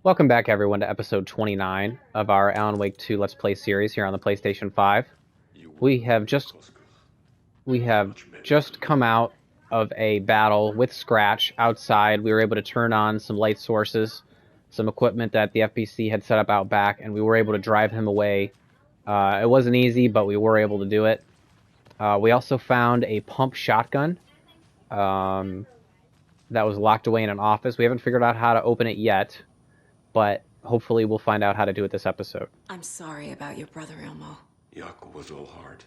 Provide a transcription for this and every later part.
Welcome back, everyone, to episode 29 of our Alan Wake 2 Let's Play series here on the PlayStation 5. We have just come out of a battle with Scratch outside. We were able to turn on some light sources, some equipment that the FPC had set up out back, and we were able to drive him away. It wasn't easy, but we were able to do it. We also found a pump shotgun that was locked away in an office. We haven't figured out how to open it yet, but hopefully we'll find out how to do it this episode. I'm sorry about your brother, Ilmo. Yaakov was all heart.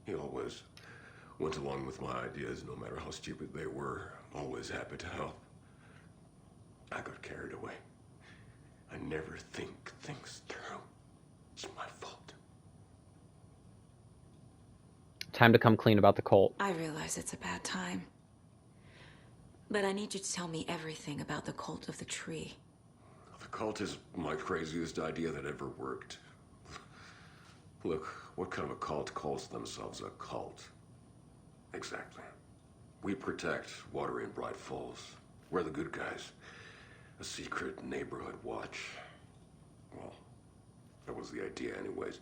He always went along with my ideas, no matter how stupid they were. Always happy to help. I got carried away. I never think things through. It's my fault. Time to come clean about the cult. I realize it's a bad time. But I need you to tell me everything about the cult of the tree. The cult is my craziest idea that ever worked. Look, what kind of a cult calls themselves a cult? Exactly. We protect water in Bright Falls. We're the good guys. A secret neighborhood watch. Well, that was the idea anyways.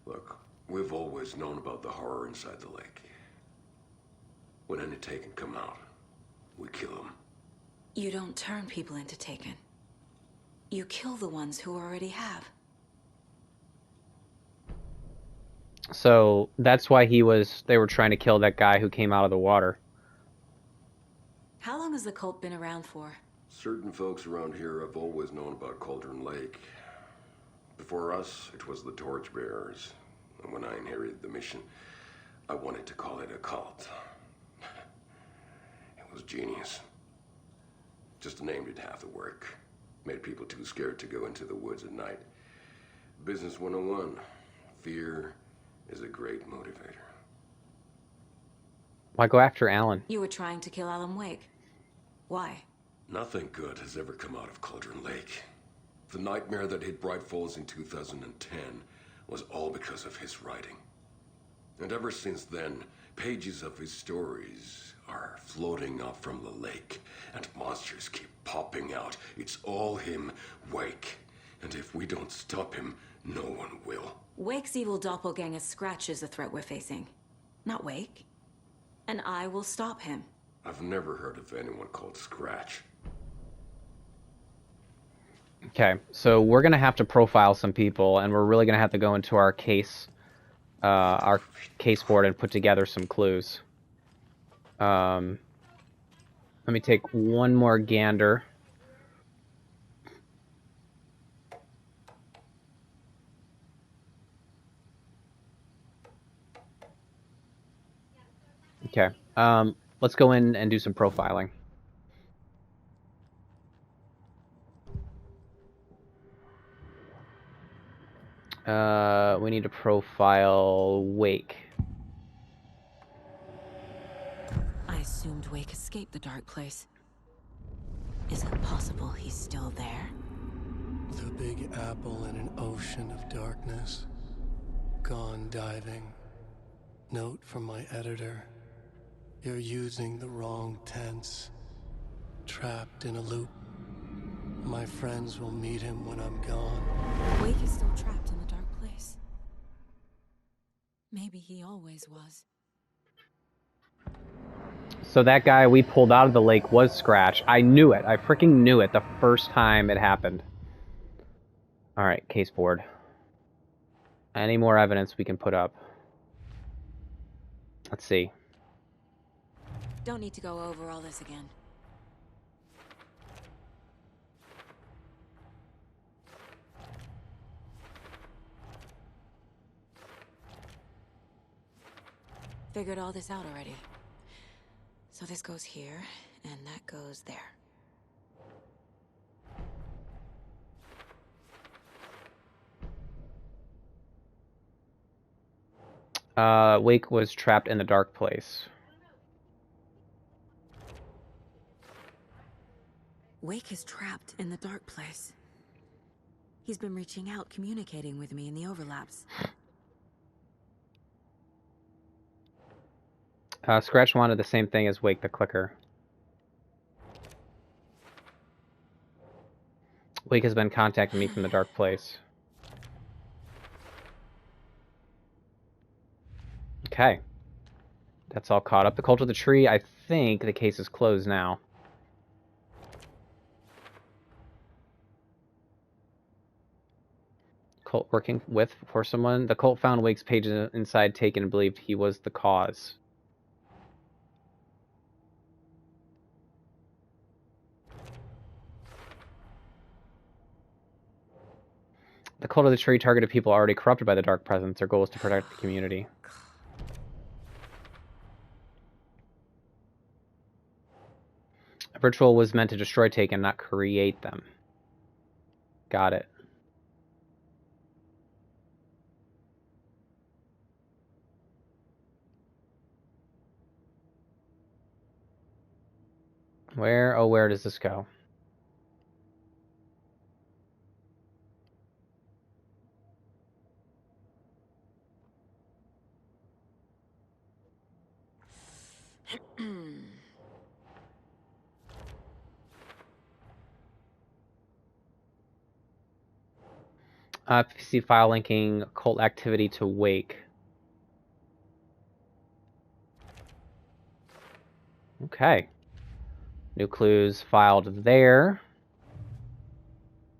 Look, we've always known about the horror inside the lake. When any Taken come out, we kill them. You don't turn people into Taken. You kill the ones who already have. So that's why they were trying to kill that guy who came out of the water. How long has the cult been around for? Certain folks around here have always known about Cauldron Lake. Before us, it was the Torchbearers. And when I inherited the mission, I wanted to call it a cult. It was genius. Just the name did half the work. Made people too scared to go into the woods at night. Business 101. Fear is a great motivator. Why go after Alan? You were trying to kill Alan Wake. Why? Nothing good has ever come out of Cauldron Lake. The nightmare that hit Bright Falls in 2010 was all because of his writing. And ever since then, pages of his stories are floating up from the lake, and monsters keep popping out. It's all him, Wake. And if we don't stop him, no one will. Wake's evil doppelganger Scratch is the threat we're facing, not Wake. And I will stop him. I've never heard of anyone called Scratch. Okay, so we're going to have to profile some people, and we're really going to have to go into our case board and put together some clues. Let me take one more gander. Okay, let's go in and do some profiling. We need to profile Wake. I assumed Wake escaped the dark place. Is it possible he's still there? The Big Apple in an ocean of darkness. Gone diving. Note from my editor. You're using the wrong tense. Trapped in a loop. My friends will meet him when I'm gone. Wake is still trapped in the dark place. Maybe he always was. So that guy we pulled out of the lake was Scratch. I knew it. I freaking knew it the first time it happened. Alright, case board. Any more evidence we can put up? Let's see. Don't need to go over all this again. Figured all this out already. So this goes here, and that goes there. Wake was trapped in the dark place. Wake is trapped in the dark place. He's been reaching out, communicating with me in the overlaps. Scratch wanted the same thing as Wake the Clicker. Wake has been contacting me from the dark place. Okay. That's all caught up. The Cult of the Tree, I think the case is closed now. Cult working with for someone. The cult found Wake's pages inside taken and believed he was the cause. The Cult of the Tree targeted people already corrupted by the Dark Presence. Their goal is to protect the community. A ritual was meant to destroy Taken, not create them. Got it. Where does this go? PC file linking cult activity to Wake. Okay. New clues filed there.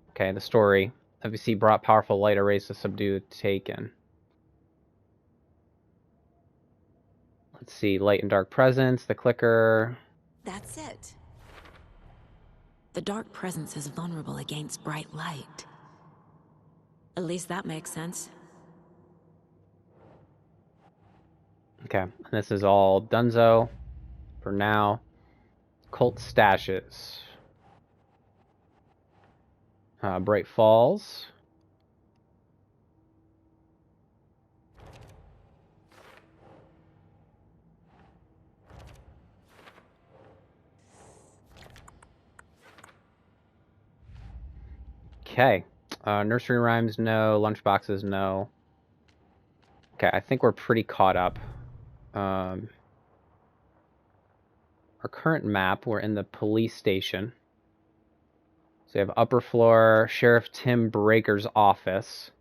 Okay, the story. FBC brought powerful light arrays to subdue Taken. Let's see, light and dark presence, the clicker. That's it. The dark presence is vulnerable against bright light. At least that makes sense. Okay, this is all donezo for now. Cult stashes. Bright Falls. Okay. Nursery rhymes, no. Lunchboxes, no. Okay, I think we're pretty caught up. Our current map, we're in the police station. So we have upper floor, Sheriff Tim Breaker's office.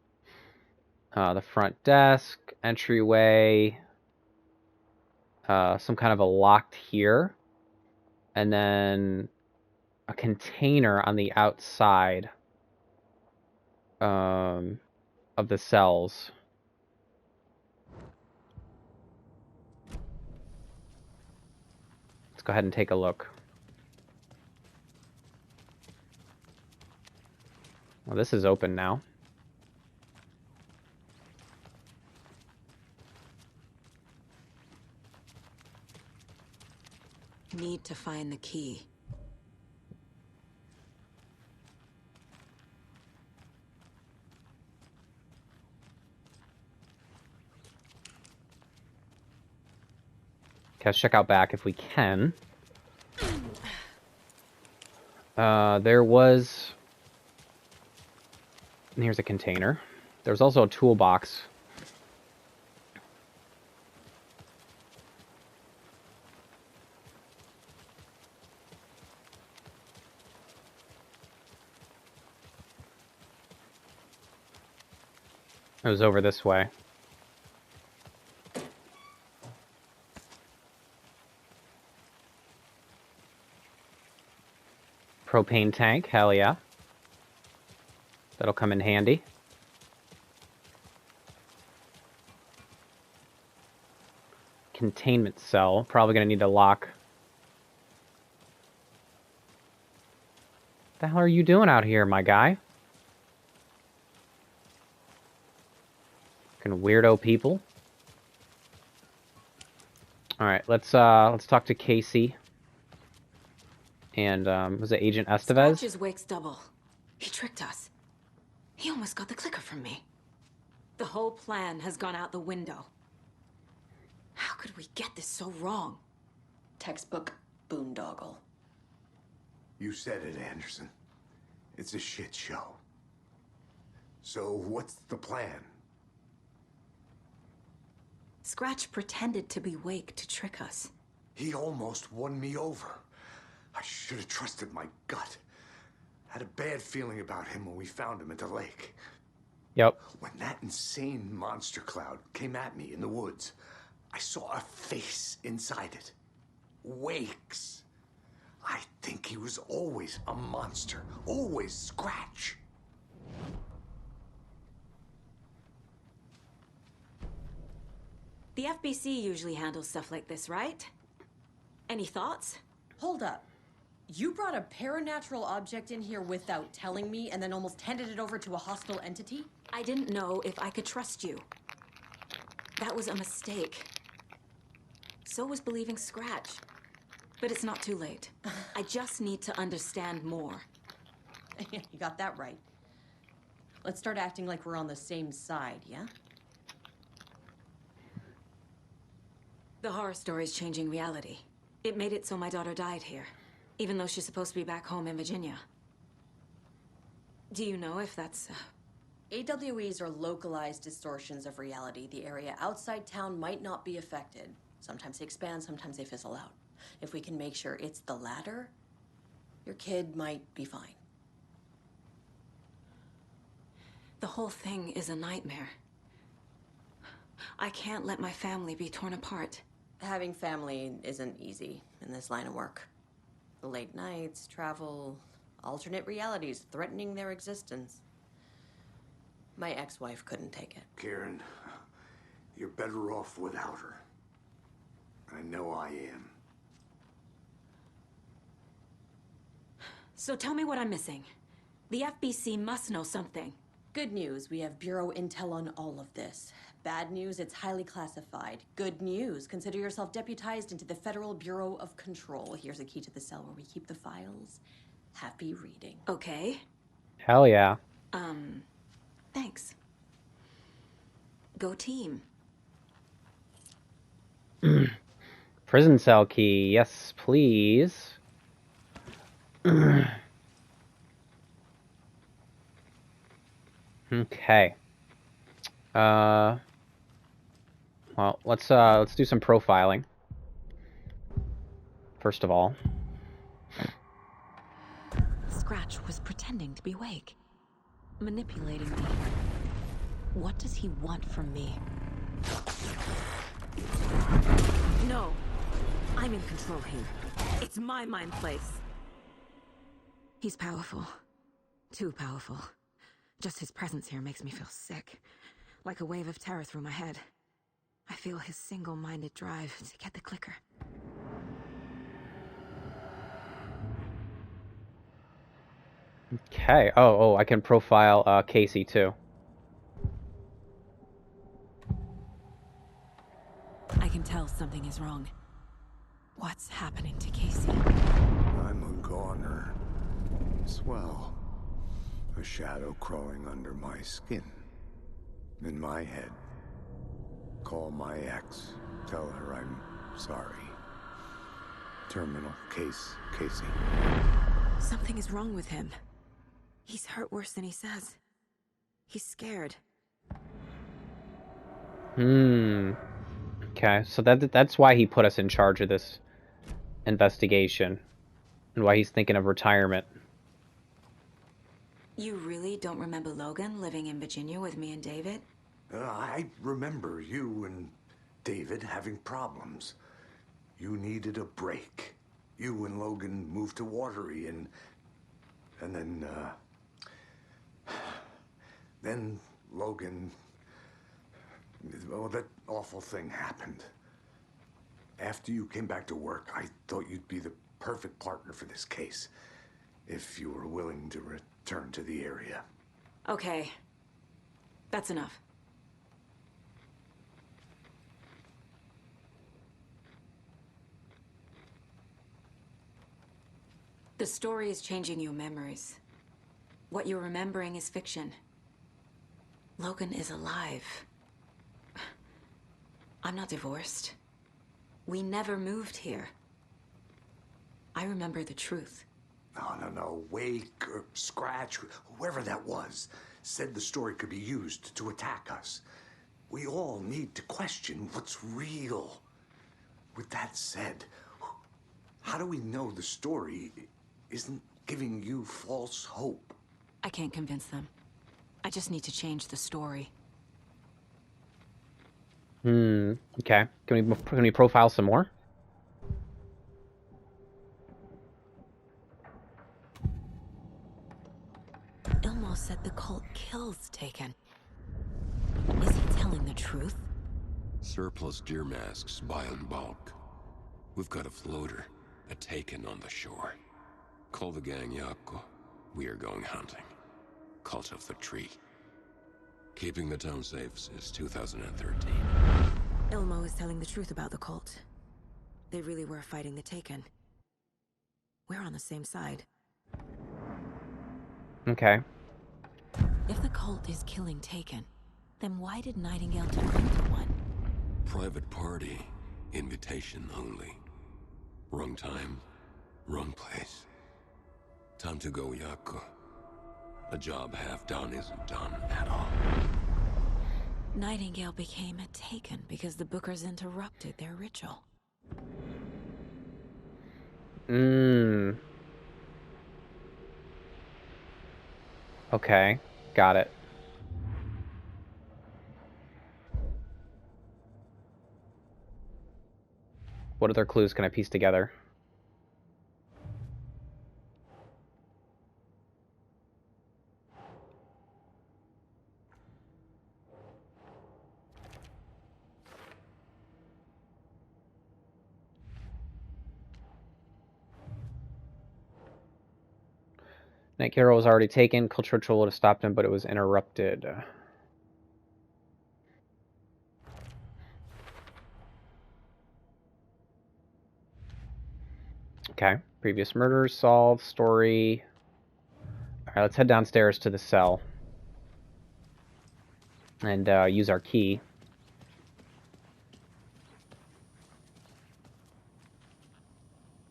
The front desk, entryway. Some kind of a locked here. And then a container on the outside of the cells. Let's go ahead and take a look. Well, this is open now. Need to find the key. Okay, let's check out back if we can. There was... And here's a container. There's also a toolbox. It was over this way. Propane tank, hell yeah. That'll come in handy. Containment cell. Probably gonna need to lock. What the hell are you doing out here, my guy? Fucking weirdo people. Alright, let's talk to Casey. And was it Agent Estevez? Scratch is Wake's double. He tricked us. He almost got the clicker from me. The whole plan has gone out the window. How could we get this so wrong? Textbook boondoggle. You said it, Anderson. It's a shit show. So what's the plan? Scratch pretended to be Wake to trick us. He almost won me over. I should have trusted my gut. Had a bad feeling about him when we found him at the lake. Yep. When that insane monster cloud came at me in the woods, I saw a face inside it. Wakes. I think he was always a monster. Always Scratch. The FBC usually handles stuff like this, right? Any thoughts? Hold up. You brought a paranatural object in here without telling me and then almost handed it over to a hostile entity? I didn't know if I could trust you. That was a mistake. So was believing Scratch. But it's not too late. I just need to understand more. You got that right. Let's start acting like we're on the same side, yeah? The horror story is changing reality. It made it so my daughter died here, even though she's supposed to be back home in Virginia. Do you know if that's... AWEs are localized distortions of reality. The area outside town might not be affected. Sometimes they expand, sometimes they fizzle out. If we can make sure it's the latter, your kid might be fine. The whole thing is a nightmare. I can't let my family be torn apart. Having family isn't easy in this line of work. The late nights, travel, alternate realities threatening their existence. My ex-wife couldn't take it. Karen, you're better off without her. I know I am. So tell me what I'm missing. The FBC must know something. Good news, we have Bureau intel on all of this. Bad news, it's highly classified. Good news, consider yourself deputized into the Federal Bureau of Control. Here's a key to the cell where we keep the files. Happy reading. Okay. Hell yeah. Thanks. Go team. Prison cell key. Yes, please. Okay. Well, let's do some profiling. First of all. Scratch was pretending to be awake. Manipulating me. What does he want from me? No. I'm in control here. It's my mind place. He's powerful. Too powerful. Just his presence here makes me feel sick. Like a wave of terror through my head. I feel his single-minded drive to get the clicker. Okay. Oh, I can profile Casey too. I can tell something is wrong. What's happening to Casey? I'm a goner. Swell. A shadow crawling under my skin. In my head. Call my ex. Tell her I'm sorry. Terminal case, Casey. Something is wrong with him. He's hurt worse than he says. He's scared. Okay, so that's why he put us in charge of this investigation. And why he's thinking of retirement. You really don't remember Logan living in Virginia with me and David? I remember you and David having problems. You needed a break. You and Logan moved to Watery and then Logan, well, that awful thing happened. After you came back to work, I thought you'd be the perfect partner for this case, if you were willing to return to the area. Okay. That's enough. The story is changing your memories. What you're remembering is fiction. Logan is alive. I'm not divorced. We never moved here. I remember the truth. No. Wake or Scratch, whoever that was, said the story could be used to attack us. We all need to question what's real. With that said, how do we know the story isn't giving you false hope. I can't convince them. I just need to change the story. Okay. Can we profile some more? Ilmo said the cult kills Taken. Is he telling the truth? Surplus deer masks buy in bulk. We've got a floater, a Taken on the shore. Call the gang Yako. We are going hunting. Cult of the Tree. Keeping the town safe since 2013. Ilmo is telling the truth about the cult. They really were fighting the Taken. We're on the same side. Okay. If the cult is killing Taken, then why did Nightingale turn into one? Private party. Invitation only. Wrong time, wrong place. Time to go, Yako. A job half done isn't done at all. Nightingale became a Taken because the Bookers interrupted their ritual. Okay, got it. What other clues can I piece together? Night Hero was already taken. Culture Ritual would have stopped him, but it was interrupted. Okay. Previous murders solved. Story. Alright, let's head downstairs to the cell. And use our key.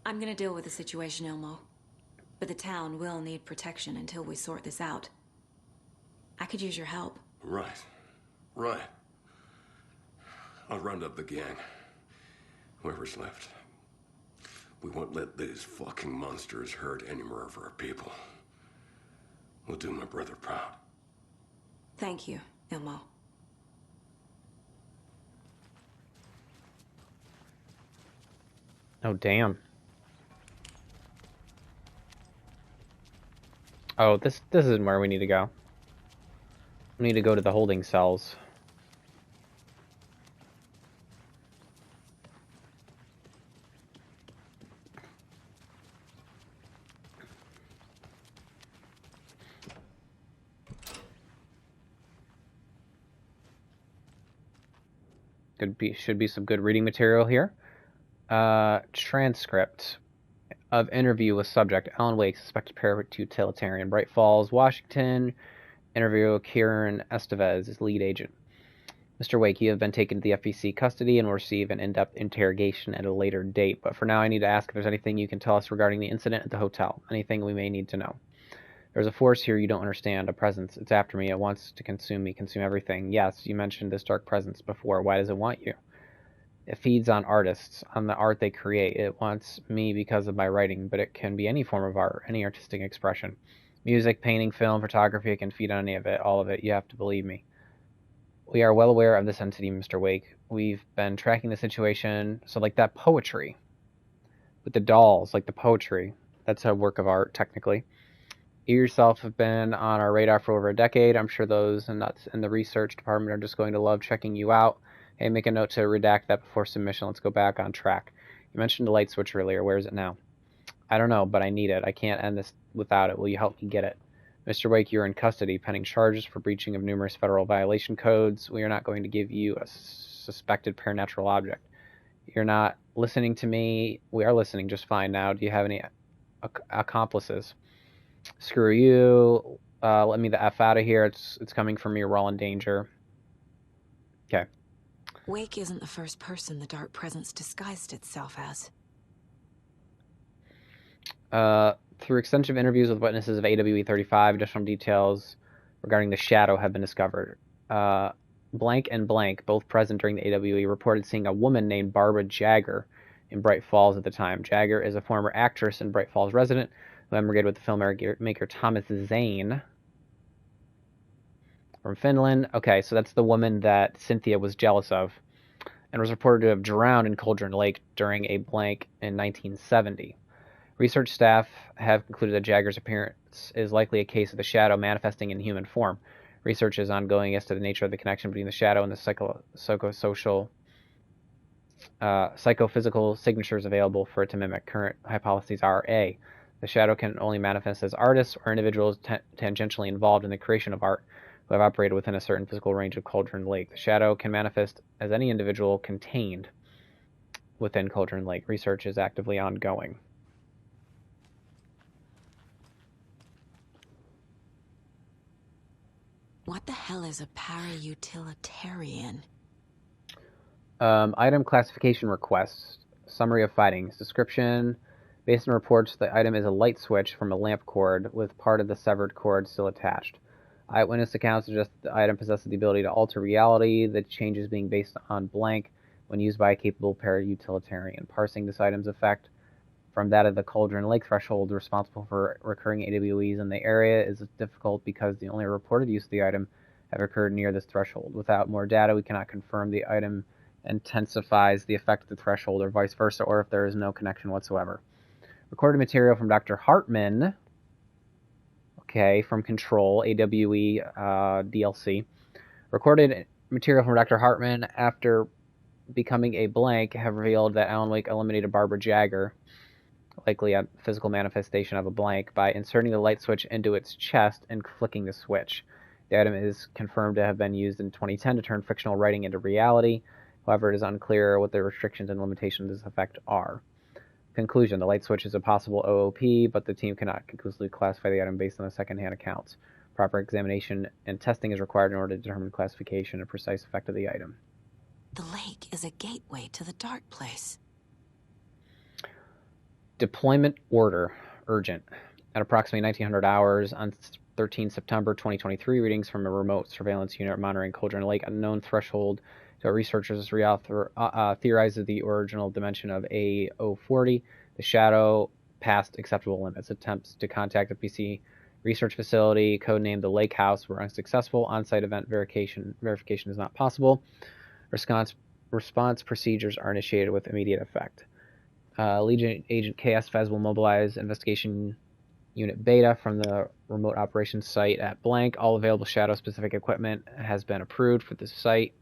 I'm gonna deal with the situation, Ilmo. But the town will need protection until we sort this out. I could use your help. Right. I'll round up the gang. Whoever's left. We won't let these fucking monsters hurt any more of our people. We'll do my brother proud. Thank you, Ilmo. Oh, damn. Oh, this isn't where we need to go. We need to go to the holding cells. Should be some good reading material here. Transcript of interview with subject Alan Wake, suspected parapet utilitarian, Bright Falls, Washington. Interview Kieran Estevez, his lead agent. Mr. Wake, you have been taken to the FBC custody and will receive an in-depth interrogation at a later date. But for now, I need to ask if there's anything you can tell us regarding the incident at the hotel. Anything we may need to know. There's a force here you don't understand, a presence. It's after me. It wants to consume me, consume everything. Yes, you mentioned this dark presence before. Why does it want you? It feeds on artists, on the art they create. It wants me because of my writing, but it can be any form of art, any artistic expression. Music, painting, film, photography, it can feed on any of it, all of it. You have to believe me. We are well aware of this entity, Mr. Wake. We've been tracking the situation. So like that poetry with the dolls, like the poetry, that's a work of art, technically. You yourself have been on our radar for over a decade. I'm sure those nuts in the research department are just going to love checking you out. Hey, make a note to redact that before submission. Let's go back on track. You mentioned the light switch earlier. Where is it now? I don't know, but I need it. I can't end this without it. Will you help me get it? Mr. Wake, you're in custody, pending charges for breaching of numerous federal violation codes. We are not going to give you a suspected paranatural object. You're not listening to me. We are listening just fine now. Do you have any accomplices? Screw you. Let me the F out of here. It's coming from me. We're all in danger. Okay. Wake isn't the first person the dark presence disguised itself as. Through extensive interviews with witnesses of AWE 35, additional details regarding the shadow have been discovered. Blank and Blank, both present during the AWE, reported seeing a woman named Barbara Jagger in Bright Falls at the time. Jagger is a former actress and Bright Falls resident emigrated with the filmmaker Thomas Zane from Finland. Okay, so that's the woman that Cynthia was jealous of and was reported to have drowned in Cauldron Lake during a blank in 1970. Research staff have concluded that Jagger's appearance is likely a case of the shadow manifesting in human form. Research is ongoing as to the nature of the connection between the shadow and the psychophysical signatures available for it to mimic. Current hypotheses are A. The shadow can only manifest as artists or individuals tangentially involved in the creation of art who have operated within a certain physical range of Cauldron Lake. The shadow can manifest as any individual contained within Cauldron Lake. Research is actively ongoing. What the hell is a para-utilitarian? Item classification requests. Summary of findings. Description. Based on reports, the item is a light switch from a lamp cord with part of the severed cord still attached. Eyewitness accounts suggest that the item possesses the ability to alter reality, the changes being based on blank when used by a capable para-utilitarian. Parsing this item's effect from that of the Cauldron Lake threshold responsible for recurring AWEs in the area is difficult because the only reported use of the item have occurred near this threshold. Without more data, we cannot confirm the item intensifies the effect of the threshold or vice versa, or if there is no connection whatsoever. Recorded material from Dr. Hartman, okay, from Control, AWE DLC. Recorded material from Dr. Hartman after becoming a blank have revealed that Alan Wake eliminated Barbara Jagger, likely a physical manifestation of a blank, by inserting the light switch into its chest and flicking the switch. The item is confirmed to have been used in 2010 to turn fictional writing into reality. However, it is unclear what the restrictions and limitations of this effect are. Conclusion. The light switch is a possible OOP, but the team cannot conclusively classify the item based on the second-hand accounts. Proper examination and testing is required in order to determine classification and precise effect of the item. The lake is a gateway to the dark place. Deployment order. Urgent. At approximately 1900 hours on 13 September 2023, readings from a remote surveillance unit monitoring Cauldron Lake, unknown threshold. So researchers theorized the original dimension of A040. The shadow passed acceptable limits. Attempts to contact the PC research facility, codenamed the Lake House, were unsuccessful. On-site event verification is not possible. Response procedures are initiated with immediate effect. Legion Agent Estevez will mobilize investigation unit Beta from the remote operations site at blank. All available shadow-specific equipment has been approved for this site.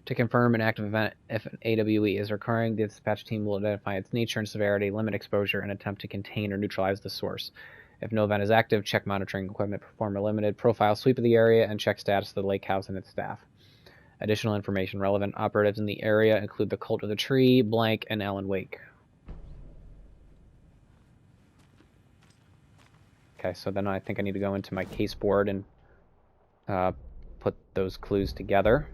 To confirm an active event, if an AWE is recurring, the dispatch team will identify its nature and severity, limit exposure, and attempt to contain or neutralize the source. If no event is active, check monitoring equipment, perform a limited profile sweep of the area, and check status of the lake house and its staff. Additional information. Relevant operatives in the area include the Cult of the Tree, Blank, and Alan Wake. Okay, so then I think I need to go into my case board and put those clues together.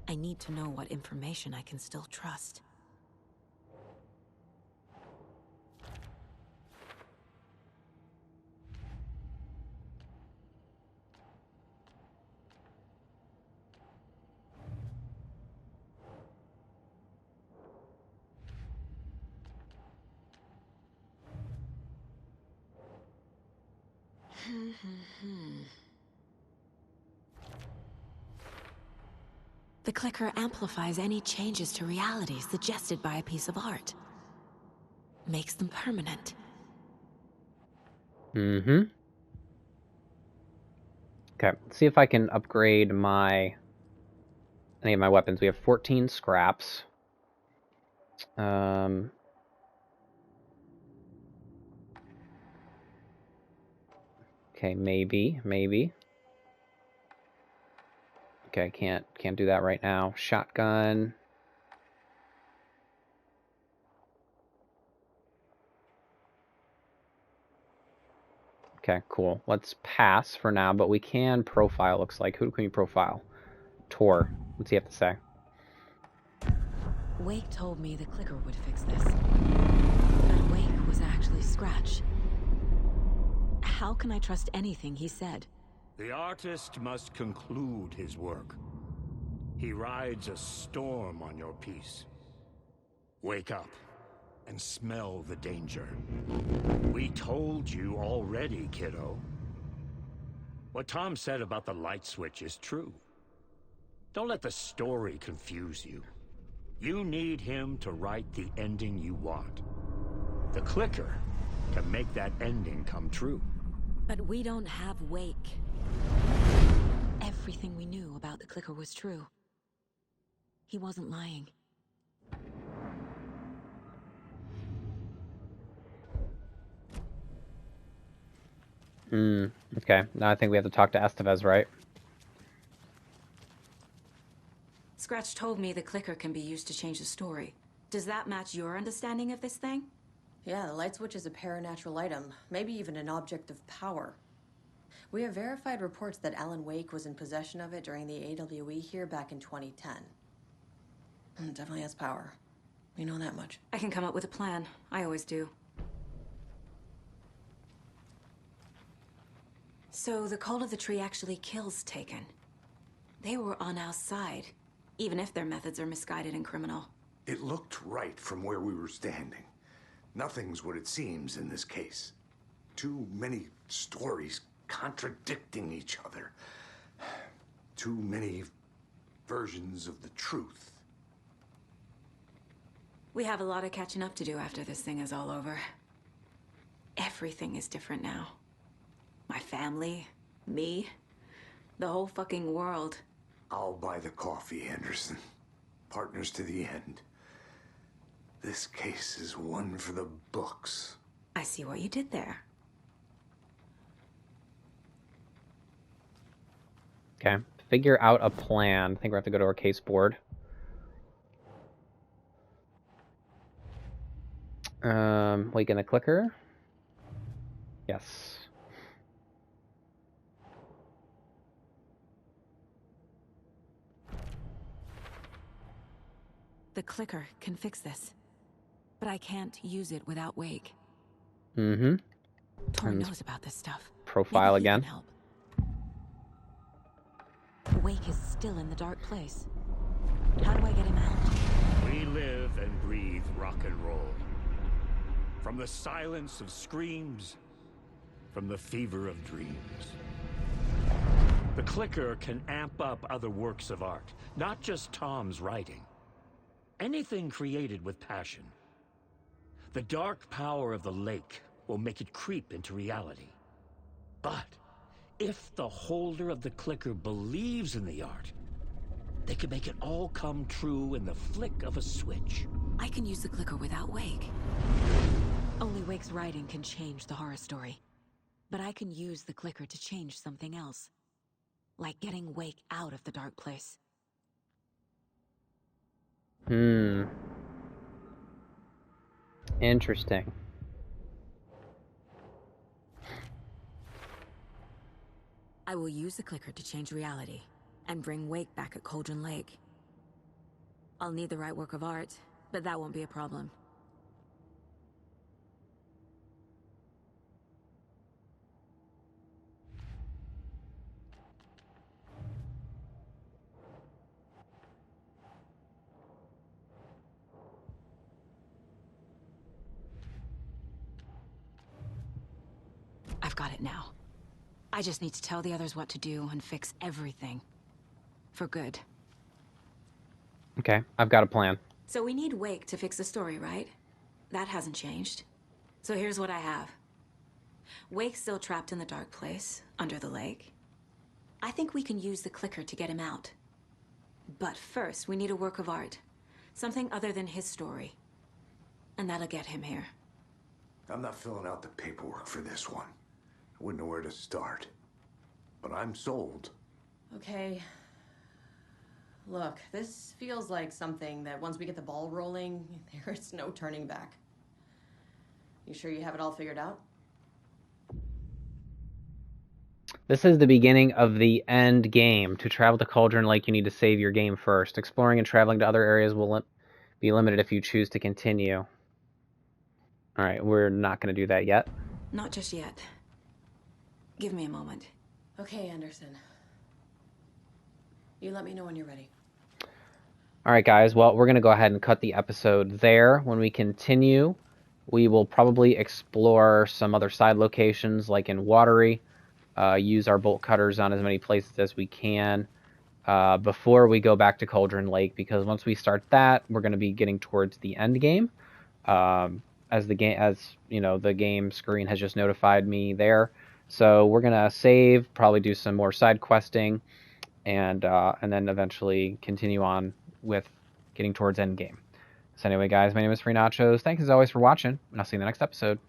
I need to know what information I can still trust. The clicker amplifies any changes to reality suggested by a piece of art. Makes them permanent. Mm-hmm. Okay, let's see if I can upgrade any of my weapons. We have 14 scraps. Okay, maybe. Okay, can't do that right now. Shotgun. Okay, cool. Let's pass for now, but we can profile, looks like. Who can we profile? Tor. What's he have to say? Wake told me the clicker would fix this. But Wake was actually Scratch. How can I trust anything he said? The artist must conclude his work. He rides a storm on your piece. Wake up and smell the danger. We told you already, kiddo. What Tom said about the light switch is true. Don't let the story confuse you. You need him to write the ending you want. The clicker can make that ending come true. But we don't have Wake. Everything we knew about the clicker was true. He wasn't lying. Okay. Now I think we have to talk to Estevez, right? Scratch told me the clicker can be used to change the story. Does that match your understanding of this thing? Yeah, the light switch is a paranatural item, maybe even an object of power. We have verified reports that Alan Wake was in possession of it during the AWE here back in 2010. It definitely has power. We know that much. I can come up with a plan. I always do. So the Cult of the Tree actually kills Taken. They were on our side, even if their methods are misguided and criminal. It looked right from where we were standing. Nothing's what it seems in this case. Too many stories contradicting each other. Too many versions of the truth. We have a lot of catching up to do after this thing is all over. Everything is different now. My family, me, the whole fucking world. I'll buy the coffee, Anderson. Partners to the end. This case is one for the books. I see what you did there. Okay. Figure out a plan. I think we have to go to our case board. Wake in the clicker. Yes. The clicker can fix this. But I can't use it without Wake. Mm-hmm. Tor knows about this stuff. Profile Maybe he again. can help. Wake is still in the dark place. How do I get him out? We live and breathe rock and roll. From the silence of screams, from the fever of dreams. The clicker can amp up other works of art, not just Tom's writing. Anything created with passion. The dark power of the lake will make it creep into reality. But if the holder of the clicker believes in the art, they can make it all come true in the flick of a switch. I can use the clicker without Wake. Only Wake's writing can change the horror story. But I can use the clicker to change something else. Like getting Wake out of the dark place. Interesting. I will use the clicker to change reality and bring Wake back at Cauldron Lake. I'll need the right work of art, but that won't be a problem. I've got it now. I just need to tell the others what to do and fix everything. For good. Okay, I've got a plan. So we need Wake to fix the story, right? That hasn't changed. So here's what I have. Wake's still trapped in the dark place, under the lake. I think we can use the clicker to get him out. But first, we need a work of art. Something other than his story. And that'll get him here. I'm not filling out the paperwork for this one. I wouldn't know where to start. But I'm sold. Okay. Look, this feels like something that once we get the ball rolling, there's no turning back. You sure you have it all figured out? This is the beginning of the end game. To travel to Cauldron Lake, you need to save your game first. Exploring and traveling to other areas will be limited if you choose to continue. Alright, we're not going to do that yet. Not just yet. Give me a moment. Okay, Anderson. You let me know when you're ready. Alright guys, well, we're going to go ahead and cut the episode there. When we continue, we will probably explore some other side locations, like in Watery. Use our bolt cutters on as many places as we can before we go back to Cauldron Lake, because once we start that, we're going to be getting towards the end game. As the game screen has just notified me there. So we're going to save, probably do some more side questing, and then eventually continue on with getting towards end game. So anyway, guys, my name is Free Nachos. Thanks as always for watching, and I'll see you in the next episode.